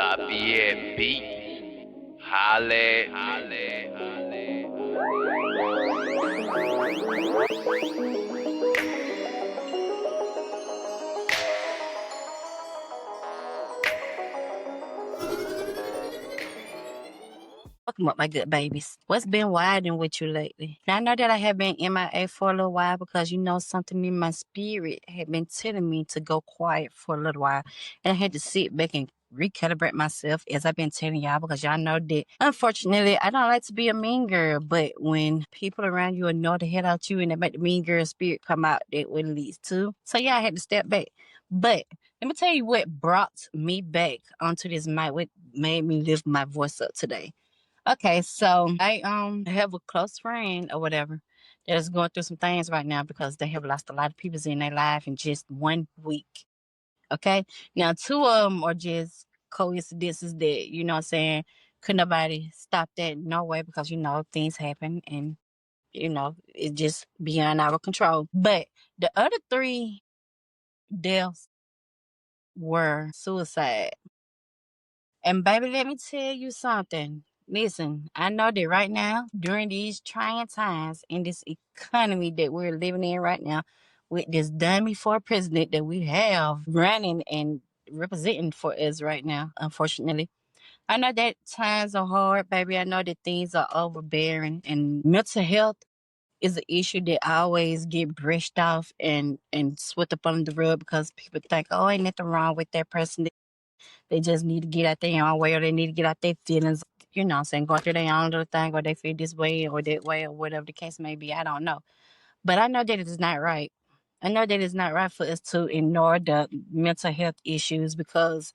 La BNB. Halle, halle, Welcome up, my good babies. What's been widening with you lately? Now, I know that I have been MIA for a little while because something in my spirit had been telling me to go quiet for a little while. And I had to sit back and recalibrate myself, as I've been telling y'all, because y'all know that unfortunately I don't like to be a mean girl, but when people around you annoy the head out you and they make the mean girl spirit come out, that what it leads to. So yeah, I had to step back. But let me tell you what brought me back onto this mic, what made me lift my voice up today. Okay, so I have a close friend or whatever that is going through some things right now because they have lost a lot of people in their life in just 1 week. Okay, now two of them are just coincidences that what I'm saying. Could nobody stop that? No way, because things happen and it's just beyond our control. But the other three deaths were suicide. And baby, let me tell you something. Listen, I know that right now, during these trying times in this economy that we're living in right now, with this dummy for president that we have running and representing for us right now, unfortunately. I know that times are hard, baby. I know that things are overbearing, and mental health is an issue that always get brushed off and swept up under the rug because people think, oh, ain't nothing wrong with that person. They just need to get out their own way, or they need to get out their feelings, what I'm saying, going through their own little thing, or they feel this way or that way, or whatever the case may be. I don't know. But I know that it is not right. I know that it's not right for us to ignore the mental health issues because,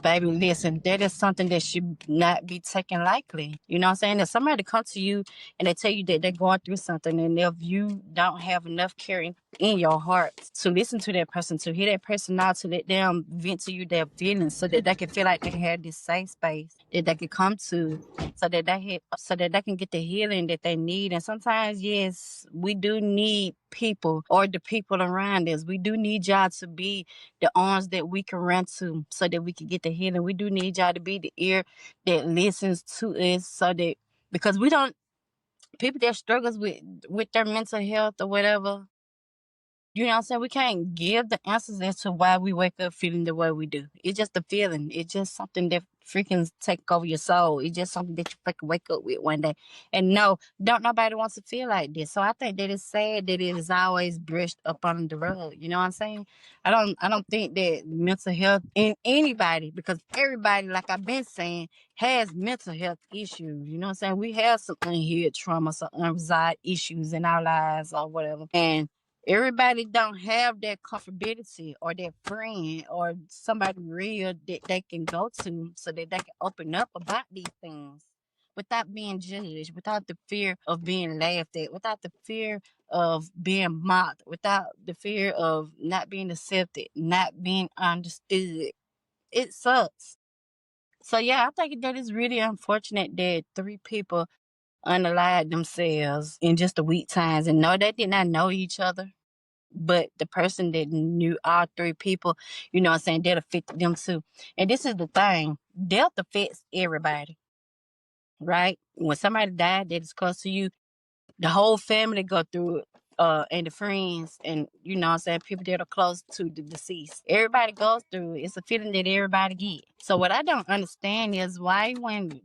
baby, listen, that is something that should not be taken lightly. You know what I'm saying? If somebody comes to you and they tell you that they're going through something, and if you don't have enough care in your heart to listen to that person, to hear that person out, to let them vent to you their feelings so that they can feel like they have this safe space that they can come to, so that they can get the healing that they need. And sometimes, yes, we do need people or the people around us. We do need y'all to be the arms that we can run to so that we can get the healing. We do need y'all to be the ear that listens to us so that, because we don't, people that struggles with their mental health or whatever, you know what I'm saying? We can't give the answers as to why we wake up feeling the way we do. It's just a feeling. It's just something that freaking take over your soul. It's just something that you freaking wake up with one day. And no, don't nobody wants to feel like this. So I think that it's sad that it is always brushed up under the rug. You know what I'm saying? I don't think that mental health in anybody, because everybody, like I've been saying, has mental health issues. You know what I'm saying? We have some unhealed trauma, some unresolved issues in our lives or whatever. And everybody don't have that comfortability or that friend or somebody real that they can go to so that they can open up about these things without being judged, without the fear of being laughed at, without the fear of being mocked, without the fear of not being accepted, not being understood. It sucks. So yeah, I think that is really unfortunate that three people unalived themselves in just a week times, and no, they did not know each other, but the person that knew all three people, you know what I'm saying, that affected them too. And this is the thing, death affects everybody, right? When somebody died that is close to you, the whole family go through it. And the friends, and you know what I'm saying, people that are close to the deceased. Everybody goes through it. It's a feeling that everybody get. So what I don't understand is why when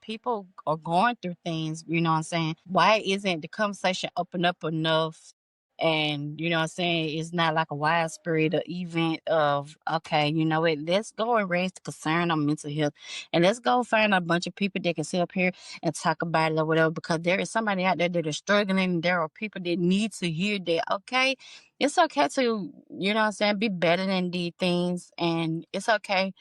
people are going through things, you know what I'm saying, why isn't the conversation open up enough? And you know what I'm saying, it's not like a widespread event of, okay, you know what, let's go and raise the concern on mental health, and let's go find a bunch of people that can sit up here and talk about it or whatever, because there is somebody out there that is struggling. There are people that need to hear that, okay, it's okay to, you know what I'm saying, be better than these things. And it's okay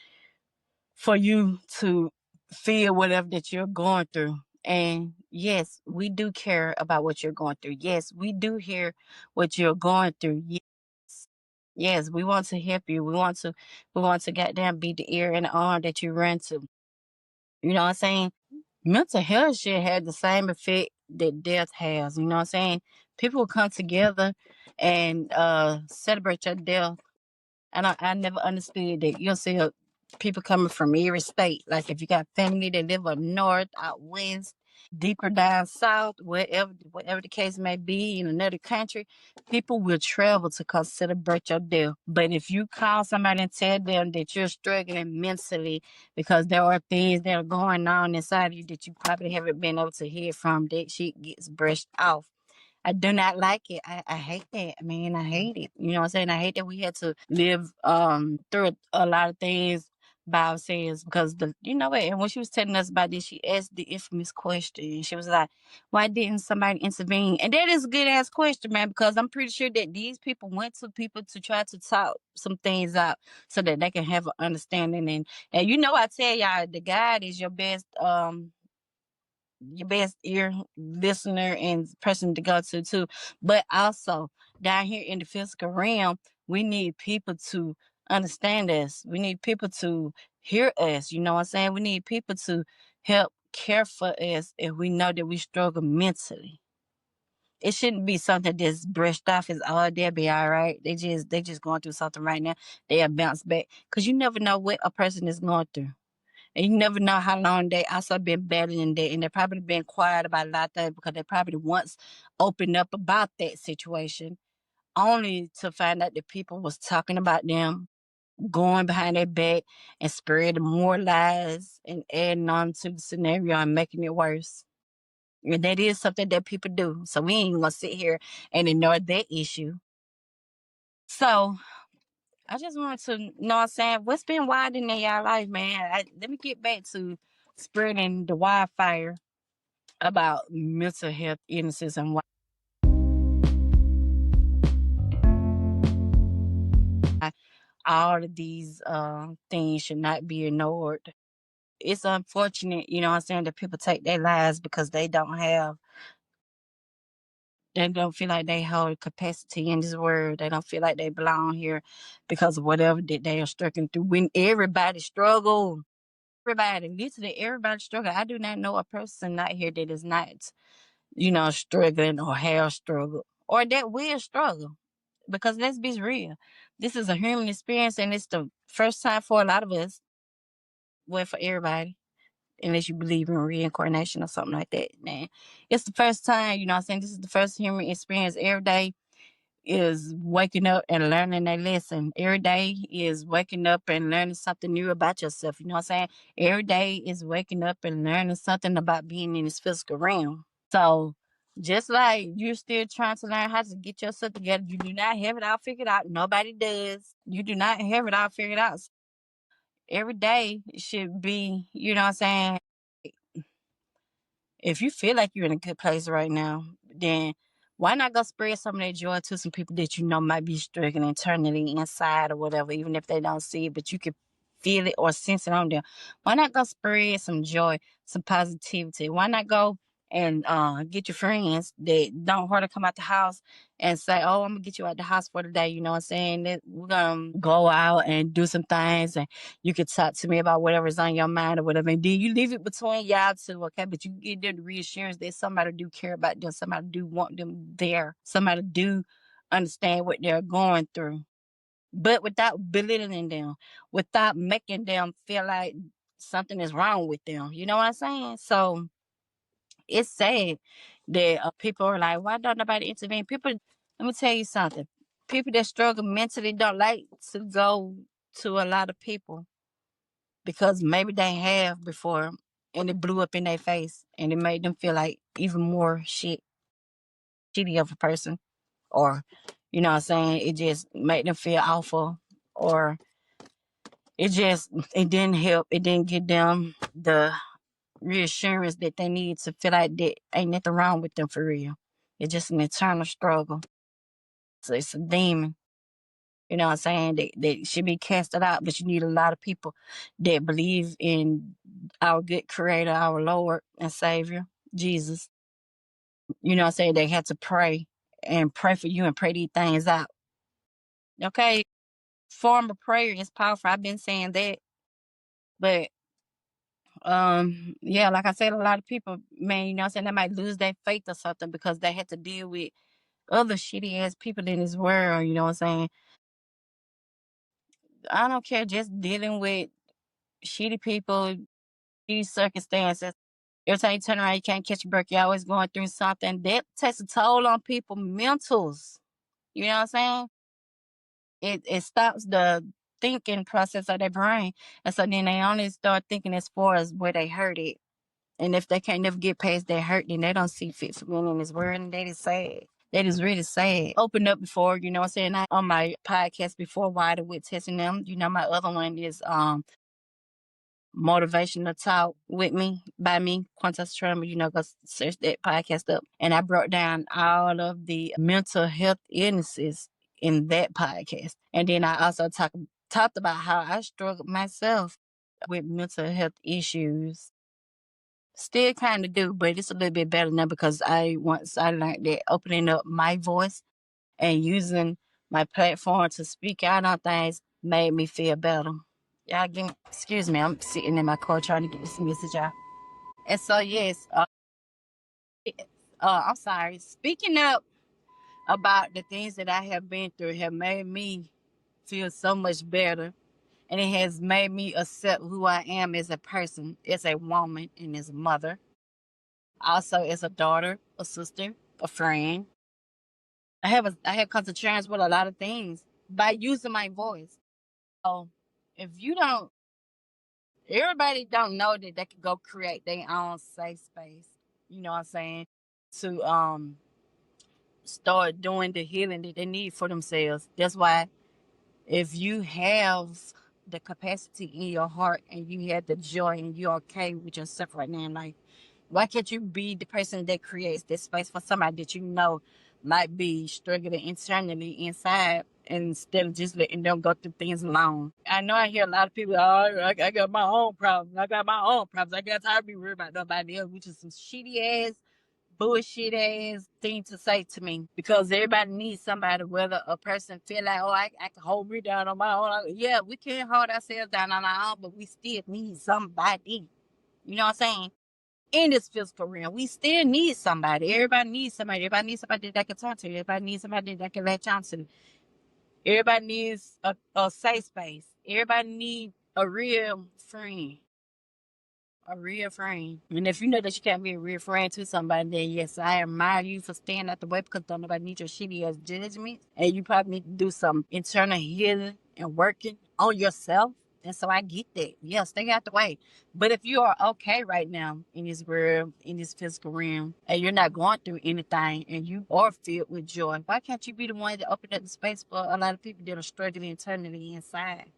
for you to feel whatever that you're going through. And yes, we do care about what you're going through. Yes, we do hear what you're going through. Yes. Yes, we want to help you. We want to goddamn be the ear and the arm that you run to. You know what I'm saying? Mental health should have the same effect that death has. You know what I'm saying? People will come together and celebrate your death. And I never understood that. You'll see people coming from every state. Like if you got family that live up north, out west, deeper down south, whatever the case may be in another country, people will travel to come celebrate your death. But if you call somebody and tell them that you're struggling mentally because there are things that are going on inside of you that you probably haven't been able to hear from, that shit gets brushed off. I do not like it. I hate that. I mean, I hate it. You know what I'm saying? I hate that we had to live through a lot of things by ourselves because the you know what, and when she was telling us about this, she asked the infamous question. She was like, why didn't somebody intervene? And that is a good ass question, man, because I'm pretty sure that these people went to people to try to talk some things out so that they can have an understanding. And you know I tell y'all the God is your best ear listener and person to go to too. But also down here in the physical realm, we need people to understand us. We need people to hear us. You know what I'm saying? We need people to help care for us if we know that we struggle mentally. It shouldn't be something that's brushed off as oh they'll be all right. They just going through something right now. They'll bounce back. Cause you never know what a person is going through. And you never know how long they also been battling that. And they probably been quiet about a lot of things because they probably once opened up about that situation only to find out that people was talking about them, going behind their back and spreading more lies and adding on to the scenario and making it worse. And that is something that people do. So we ain't gonna sit here and ignore that issue. So I just wanted to know what I'm saying, what's been widening in y'all life, man? Let me get back to spreading the wildfire about mental health illnesses and why all of these things should not be ignored. It's unfortunate, you know what I'm saying, that people take their lives because they don't feel like they hold capacity in this world. They don't feel like they belong here because of whatever that they are struggling through. When everybody struggle, literally everybody struggle. I do not know a person out here that is not, struggling or have struggled or that will struggle. Because let's be real, this is a human experience and it's the first time for a lot of us, well, for everybody, unless you believe in reincarnation or something like that, man. It's the first time, you know what I'm saying? This is the first human experience. Every day is waking up and learning a lesson. Every day is waking up and learning something new about yourself. You know what I'm saying? Every day is waking up and learning something about being in this physical realm. So just like you're still trying to learn how to get yourself together, you do not have it all figured out. Nobody does. You do not have it all figured out. So every day should be, you know what I'm saying? If you feel like you're in a good place right now, then why not go spread some of that joy to some people that you know might be struggling internally inside or whatever, even if they don't see it, but you can feel it or sense it on them. Why not go spread some joy, some positivity? Why not go and get your friends that don't hardly come out the house and say, oh, I'm gonna get you out the house for the day, you know what I'm saying? That we're gonna go out and do some things and you could talk to me about whatever's on your mind or whatever. And then you leave it between y'all two, okay? But you get them the reassurance that somebody do care about them, somebody do want them there, somebody do understand what they're going through. But without belittling them, without making them feel like something is wrong with them. You know what I'm saying? So it's sad that people are like, why don't nobody intervene? People, let me tell you something. People that struggle mentally don't like to go to a lot of people because maybe they have before and it blew up in their face and it made them feel like even more shitty of a person, or you know what I'm saying, it just made them feel awful, or it didn't help, it didn't give them the reassurance that they need to feel like that ain't nothing wrong with them for real. It's just an eternal struggle. So it's a demon. You know what I'm saying? That should be casted out, but you need a lot of people that believe in our good creator, our Lord and Savior, Jesus. You know what I'm saying? They have to pray and pray for you and pray these things out. Okay? Form of prayer is powerful. I've been saying that. But yeah, like I said, a lot of people, man, you know what I'm saying, they might lose their faith or something because they had to deal with other shitty ass people in this world, you know what I'm saying? I don't care, just dealing with shitty people, shitty circumstances. Every time you turn around, you can't catch a break. You're always going through something. That takes a toll on people' mentals. You know what I'm saying? It stops the thinking process of their brain. And so then they only start thinking as far as where they hurt it. And if they can't never get past that hurt, then they don't see fit for being in this world. And that is sad. That is really sad. Opened up before, you know what I'm saying? I on my podcast before Wider with testing them. You know, my other one is motivational talk with me by me, Quantas Trauma, go search that podcast up. And I broke down all of the mental health illnesses in that podcast. And then I also talked about how I struggled myself with mental health issues. Still kind of do, but it's a little bit better now because once I learned that opening up my voice and using my platform to speak out on things made me feel better. Y'all excuse me, I'm sitting in my car trying to get this message out. And so, yes, I'm sorry. Speaking up about the things that I have been through have made me feel so much better. And it has made me accept who I am as a person, as a woman, and as a mother. Also, as a daughter, a sister, a friend. I have come to terms with a lot of things by using my voice. So, if you don't everybody don't know that they can go create their own safe space. You know what I'm saying? To start doing the healing that they need for themselves. That's why if you have the capacity in your heart and you have the joy and you're okay with yourself right now in life, why can't you be the person that creates that space for somebody that you know might be struggling internally inside instead of just letting them go through things alone? I know I hear a lot of people, oh, I got my own problems. I got my own problems. I got tired of being worried about nobody else, which is some shitty ass, bullshit ass thing to say to me because everybody needs somebody, whether a person feel like, oh, I can hold me down on my own. Yeah, we can't hold ourselves down on our own, but we still need somebody. You know what I'm saying? In this physical realm, we still need somebody. Everybody needs somebody. Everybody needs somebody that can talk to. Everybody needs somebody that can latch on to. Everybody needs a safe space. Everybody needs a real friend. A real friend. And if you know that you can't be a real friend to somebody, then yes, I admire you for staying out the way because don't nobody need your shitty ass judgment. And you probably need to do some internal healing and working on yourself. And so I get that. Yeah, stay out the way. But if you are okay right now in this world, in this physical realm, and you're not going through anything and you are filled with joy, why can't you be the one to open up the space for a lot of people that are struggling internally inside?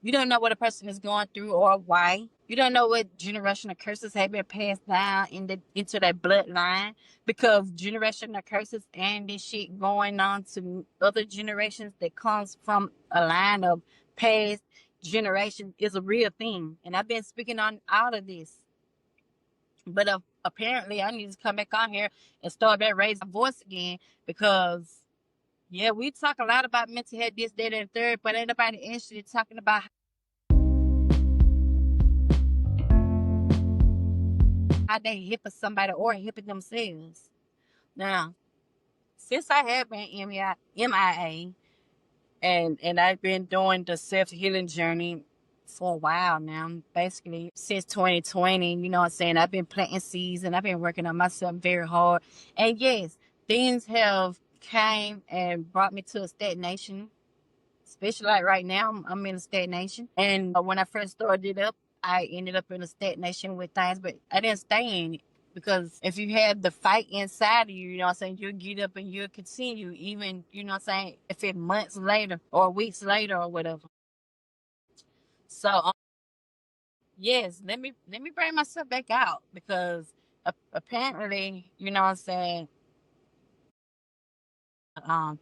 You don't know what a person is going through or why. You don't know what generational curses have been passed down into that bloodline because generational curses and this shit going on to other generations that comes from a line of past generations is a real thing. And I've been speaking on all of this. But apparently I need to come back on here and start back raising my voice again because yeah, we talk a lot about mental health, this, that, and third, but ain't nobody actually talking about how they hipping somebody or hipping themselves. Now, since I have been MIA and I've been doing the self healing journey for a while now, basically since 2020, you know what I'm saying? I've been planting seeds and I've been working on myself very hard. And yes, things have came and brought me to a stagnation. Especially like right now, I'm in a stagnation. And when I first started it up, I ended up in a stagnation with things, but I didn't stay in it. Because if you have the fight inside of you, you know what I'm saying, you'll get up and you'll continue, even, you know what I'm saying, if it's months later or weeks later or whatever. So, yes, let me bring myself back out because apparently, you know what I'm saying,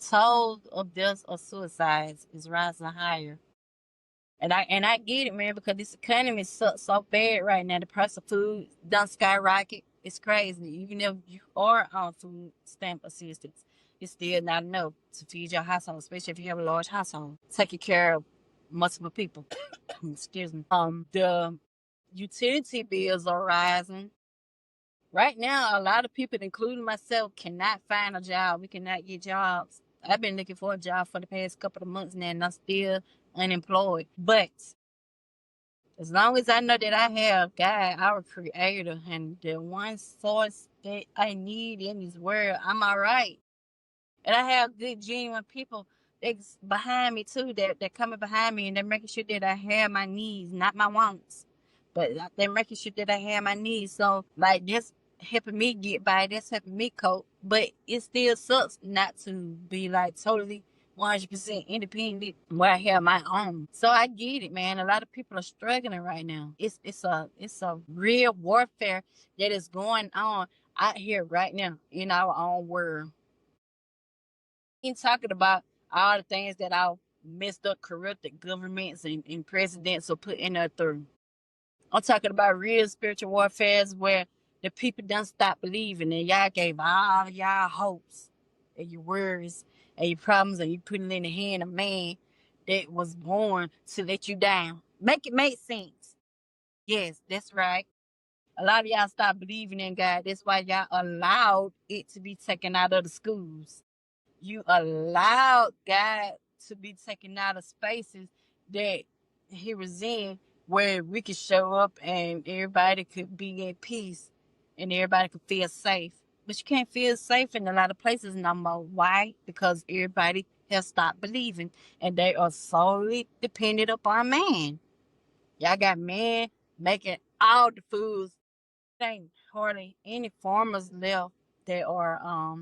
toll of deaths or suicides is rising higher. And I get it, man, because this economy sucks so bad right now. The price of food done skyrocket. It's crazy. Even if you are on food stamp assistance, it's still not enough to feed your household, especially if you have a large household. Taking care of multiple people. Excuse me. The utility bills are rising. Right now, a lot of people, including myself, cannot find a job. We cannot get jobs. I've been looking for a job for the past couple of months now, and I'm still unemployed. But As long as I know that I have God, our creator, and the one source that I need in this world, I'm all right. And I have good, genuine people that's behind me too, that coming behind me and they're making sure that I have my needs, not my wants. But they're making sure that I have my needs. So like this helping me get by, that's helping me cope. But it still sucks not to be like totally 100% independent where I have my own. So I get it, man. A lot of people are struggling right now. It's a real warfare that is going on out here right now in our own world. Ain't talking about all the things that our messed up, corrupted governments and presidents are putting us through. I'm talking about real spiritual warfare where the people done stop believing and y'all gave all y'all hopes and your worries and your problems and you putting it in the hand of man that was born to let you down. Make it make sense. Yes, that's right. A lot of y'all stop believing in God. That's why y'all allowed it to be taken out of the schools. You allowed God to be taken out of spaces that he was in where we could show up and everybody could be at peace and everybody could feel safe. But you can't feel safe in a lot of places no more. Why? Because everybody has stopped believing and they are solely dependent upon man. Y'all got men making all the foods. There ain't hardly any farmers left that are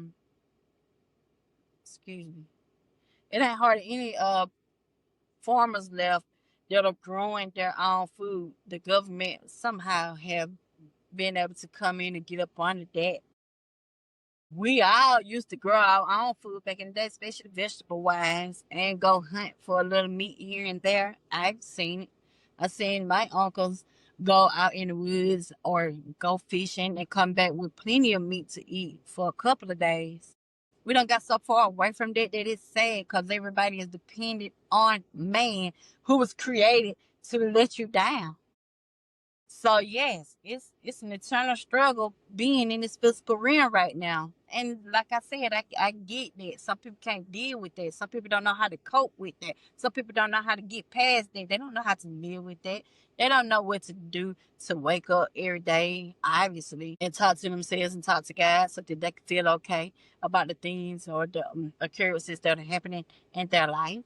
excuse me. It ain't hardly any farmers left that are growing their own food. The government somehow have been able to come in and get up under that. We all used to grow our own food back in the day, especially vegetable wise, and go hunt for a little meat here and there. I've seen it. I've seen my uncles go out in the woods or go fishing and come back with plenty of meat to eat for a couple of days. We don't got so far away from that that it's sad because everybody is dependent on man who was created to let you down. So yes, it's an eternal struggle being in this physical realm right now. And like I said, I get that. Some people can't deal with that. Some people don't know how to cope with that. Some people don't know how to get past that. They don't know how to live with that. They don't know what to do to wake up every day, obviously, and talk to themselves and talk to God so that they can feel okay about the things or the occurrences that are happening in their life.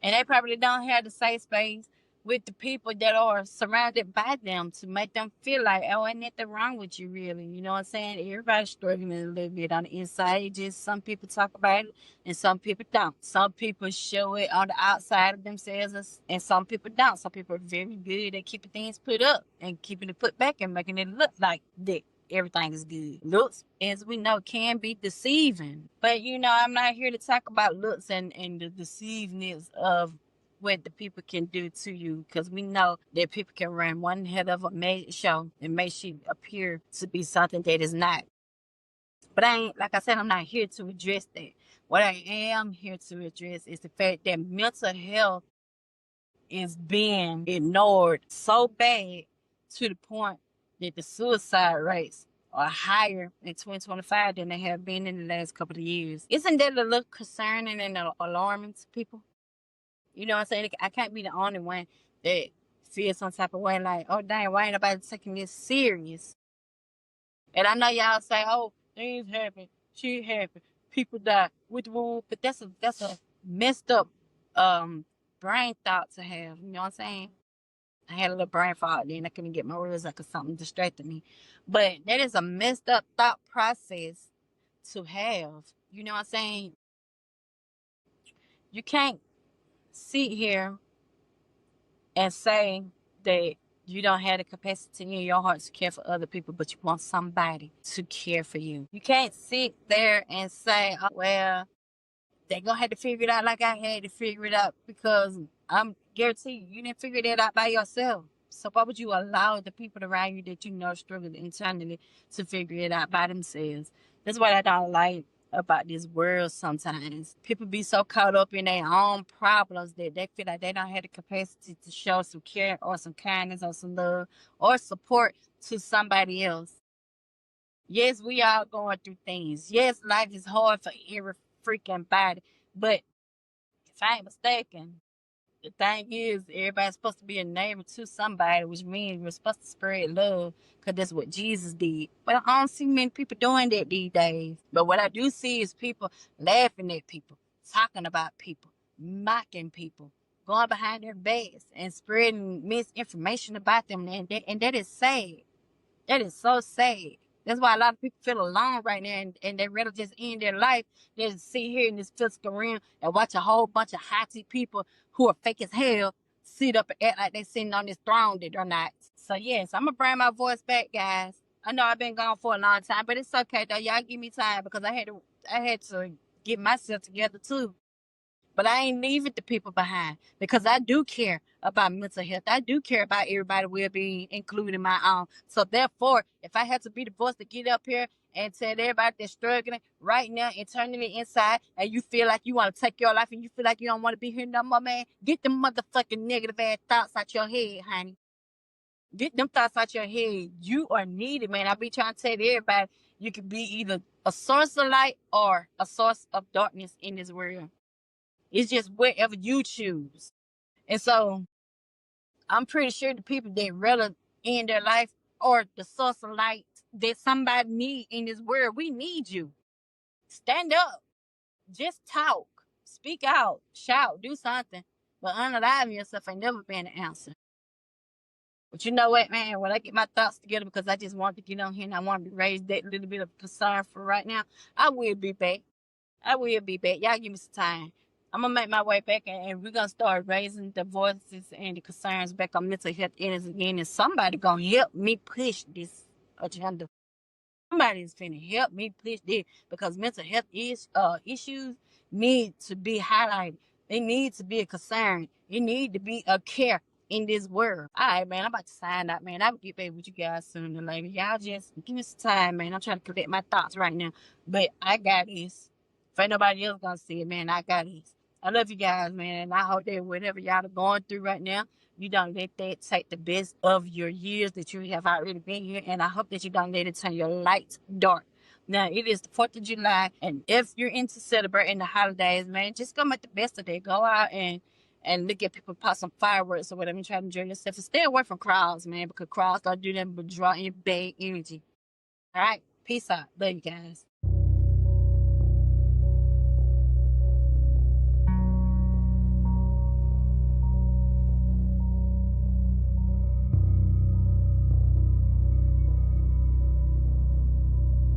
And they probably don't have the safe space with the people that are surrounded by them to make them feel like, oh, ain't nothing wrong with you, really. You know what I'm saying? Everybody's struggling a little bit on the inside. It's just some people talk about it and some people don't. Some people show it on the outside of themselves and some people don't. Some people are very good at keeping things put up and keeping it put back and making it look like that everything is good. Looks, as we know, can be deceiving. But I'm not here to talk about looks and the deceivingness of what the people can do to you because we know that people can run one head of a made show and make you appear to be something that is not. But I ain't, like I said, I'm not here to address that. What I am here to address is the fact that mental health is being ignored so bad to the point that the suicide rates are higher in 2025 than they have been in the last couple of years. Isn't that a little concerning and alarming to people? You know what I'm saying? I can't be the only one that feels some type of way like, oh dang, why ain't nobody taking this serious? And I know y'all say, oh, things happen, shit happen, people die with the woo, but that's a messed up brain thought to have. You know what I'm saying? I had a little brain fog then. I couldn't get my words out because something distracted me. But that is a messed up thought process to have. You know what I'm saying? You can't sit here and say that you don't have the capacity in your heart to care for other people, but you want somebody to care for you. You can't sit there and say, oh, well, they're going to have to figure it out like I had to figure it out because I'm guaranteed you didn't figure that out by yourself. So why would you allow the people around you that you know struggle internally to figure it out by themselves? That's what I don't like about this world sometimes. People be so caught up in their own problems that they feel like they don't have the capacity to show some care or some kindness or some love or support to somebody else. Yes, we all going through things. Yes, life is hard for every freaking body. But if I ain't mistaken, The thing is, everybody's supposed to be a neighbor to somebody, which means we're supposed to spread love because that's what Jesus did. But I don't see many people doing that these days. But what I do see is people laughing at people, talking about people, mocking people, going behind their backs and spreading misinformation about them. And that is sad. That is so sad. That's why a lot of people feel alone right now and they rather just end their life than sit here in this physical realm and watch a whole bunch of hotty people who are fake as hell sit up and act like they sitting on this throne that they're not. So yes, I'm gonna bring my voice back, guys. I know I've been gone for a long time, but it's okay though. Y'all give me time because I had to get myself together too. But I ain't leaving the people behind because I do care about mental health. I do care about everybody well being, including my own. So therefore, if I have to be the voice to get up here and tell everybody that's struggling right now internally inside, and you feel like you want to take your life and you feel like you don't want to be here no more, man, get them motherfucking negative ass thoughts out your head, honey. Get them thoughts out your head. You are needed, man. I be trying to tell everybody you can be either a source of light or a source of darkness in this world. It's just whatever you choose. And so I'm pretty sure the people that rather end their life or the source of light that somebody need in this world, we need you. Stand up. Just talk. Speak out. Shout. Do something. But unalive yourself ain't never been an answer. But you know what, man? When I get my thoughts together, because I just want to get on here and I want to raise that little bit of concern for right now, I will be back. I will be back. Y'all give me some time. I'm gonna make my way back and we're gonna start raising the voices and the concerns back on mental health illness again. And somebody gonna help me push this agenda. Somebody's finna help me push this because mental health issues need to be highlighted. They need to be a concern. It need to be a care in this world. All right, man. I'm about to sign out, man. I'll get back with you guys sooner or later. Y'all just give me some time, man. I'm trying to collect my thoughts right now. But I got this. If ain't nobody else gonna see it, man, I got this. I love you guys, man. And I hope that whatever y'all are going through right now, you don't let that take the best of your years that you have already been here. And I hope that you don't let it turn your lights dark. Now, it is the 4th of July. And if you're into celebrating the holidays, man, just go make the best of it. Go out and look at people pop some fireworks or whatever and try to enjoy yourself. And stay away from crowds, man, because crowds don't do nothing but draw in bad energy. All right? Peace out. Love you guys.